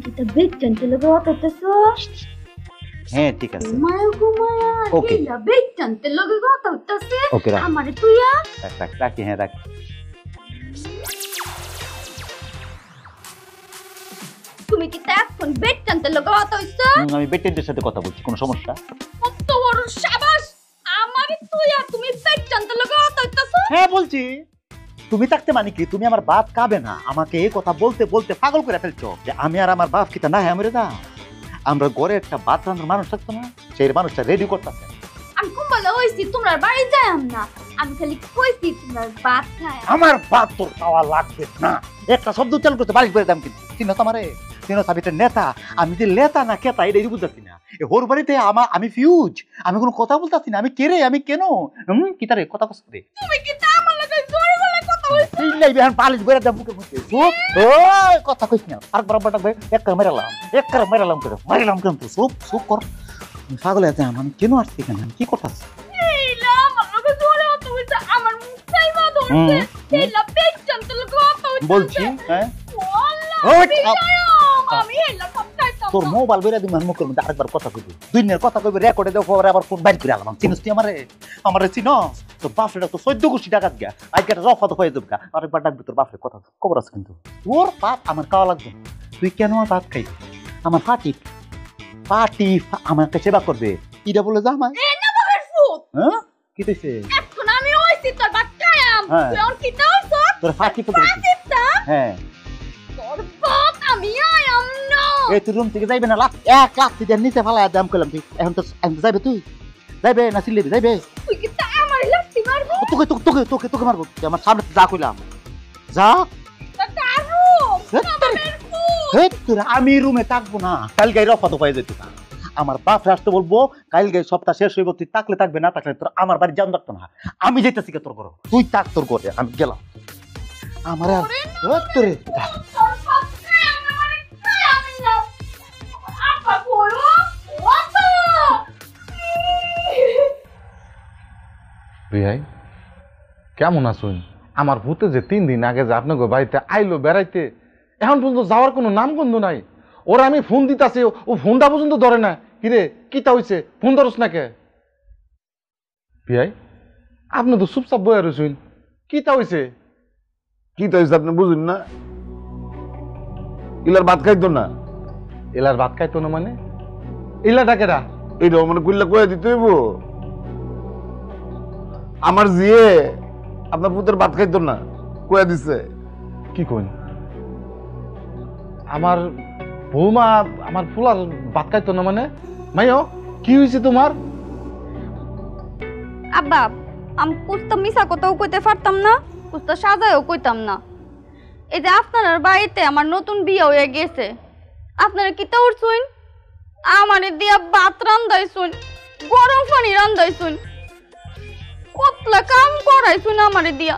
কি তা বেকচান্তে লগে হতাইতেছো? হ্যাঁ ঠিক আছে মায়া গো মায়া, ওকে কিলা বেকচান্তে লগে কথা হইতাছে? ওকে রাখ আমারে তুইয়া রাখ রাখি হ্যাঁ রাখ। তুমি কি তা এখন বেকচান্তে লগে কথা হইছো? আমি বেটেন্টের সাথে কথা বলছি, কোনো সমস্যা? কত বড় সাবাস! আমারে তুইয়া তুমি বেকচান্তে লগে কথা হইতাছো? হ্যাঁ বলছি। তুমি থাকতে মানে কি তুমি আমার বাপ কাবে না, আমাকে এই কথা বলতে বলতে পাগল করে ফেলছো যে আমি আর আমার বাপ কিতা না হ্যাঁ আমরে দা আমরা ঘরে একটা বাত রান্নার মানুষ থাকতো না, সেই মানুষটা রেডি করতেছে। আমি কুম্বালা হইছি তোমার বাড়ি যাইম না, আমি খালি কইছি তোমার ভাত খায়। আমার বাপ তোর খাওয়া লাগবে না, একটা শব্দ চালু করতে বাড়ি করে দাম কিন্তু চিনো তোমারে, চিনো সাবিটা নেতা, আমি যে লেতা না কেতা এটা বুঝতেছি না। ওর বাড়িতে আমি ফিউজ, আমি কোনো কথা বলতেছি না, আমি কে রে, আমি কেন কি তারে কথা কষ্ট রে? তুমি কি তা আমার লগে জোরে গলায় কথা হইছো? এই লাই বিহান পালিশ বেরা দাম বুকের মধ্যে চুপ ওই কথা কইছ না আর বরাবর ডাকবে এক কার মেরালাম করে মারিলাম কিন্তু চুপ চুপ কর। পাগল আছে আমি কেন আসছি কেন কি করতাছ? এইলা আমার লগে জোরে কথা হইছে, আমার মুখ চাইবা ধরছে, এইলা বেকচান্তে লগে কথা হইছে বলছি হ্যাঁ আমি এইলা সব চাইতাম। তোর মোবাইল বেরা দিম মুখের মধ্যে আরেকবার কথা কইবি, দুই দিনের কথা কইবি রেকর্ডে দেও পরে আবার ফোন বাইর করে আলাম। চিনিস তুই আমারে চিনস? তোর বাপরে তো 14 কোটি টাকা দিয়া আজকে রফা তো হয়ে যাবে, আরেকবার ডাকবি তোর বাপরে কথা খবর আছে কিন্তু ওর বাপ আমার খাওয়া লাগবে। তুই কেন আমার ভাত খাইবি? আমার পাটি আমাকে সেবা করবে এটা বলে যা আমার এই না বাবার ফুট। হ্যাঁ কি কইছে? এখন আমি হইছি তোর ভাত খাইয়াম, হ্যাঁ। তুই আর কি দাওছ? তোর পাটি তো হ্যাঁ তোর ভাত আমি আয়াম না। এই তুই রুম থেকে যাইবে না, লাখ 1 লাখ তুই নিচে ফালা দাম করলাম তুই এখন তো যাইবে, তুই যাইবে না সিলেবি যাইবে? তুই কি তা আমার লাঠি মারবো? তোকে তোকে তোকে তোকে তোকে মারবো আমার সামনে যা কইলাম যা। দারু আমার ফুট। হে তোর আমি রুমে থাকবো না, কাল গাই রফা তো পাই যেত না। আমার বাপ আসতে বলবো কাল গাই সপ্তাহ শেষ হইব, তুই থাকলে থাকবে না থাকলে তোর আমার বাড়ি যান থাকতো না। আমি যেতেছি কে তোর ঘর, তুই থাক তোর ঘরে, আমি গেলাম। আমার তোরে তোর ভাত খাইয়াম না মানে খাইয়াম না। আপা বলো ওয়াতা। ভাই কেমন আছেন? আমার ভূতে যে 3 দিন আগে যে আপনাকে বাড়িতে আইলো বেড়াইতে, এখন পর্যন্ত যাওয়ার কোনো নামগন্ধ নাই। ওরা আমি ফোন দিতাছি, ও ফোনটা পর্যন্ত ধরে না। কিরে কিতা হইছে, ফোন ধরস না কে? ভাই আপনি তো চুপচাপ বয়ে রয়েছেন, কিতা হইছে? কিতা হইছে আপনি বুঝুন না? ইলার ভাত খাইতো না। এলার ভাত খাইতো না মানে? এলাটা কেডা? এইটা মানে কুইল্লা কয়ে দিতে হইব। আমার জিয়ে আপনার পুতের ভাত খাইতো না কয়ে দিছে। কি কইন? আমার বৌমা আমার ফুলার ভাত খাইতো না মানে? মাইও কি হয়েছে তোমার? আব্বা আমি কুস্তা মিশা কথাও কইতে পারতাম না, কুস্তা সাজায়ও কইতাম না। এই যে আপনার বাড়িতে আমার নতুন বিয়ে হয়ে গেছে, আপনারা কি তা উঠছুন? আমারে দিয়া ভাত রান্দাইছুন, গরম পানি রান্দাইছুন, কতলা কাম করাইছুন আমারে দিয়া।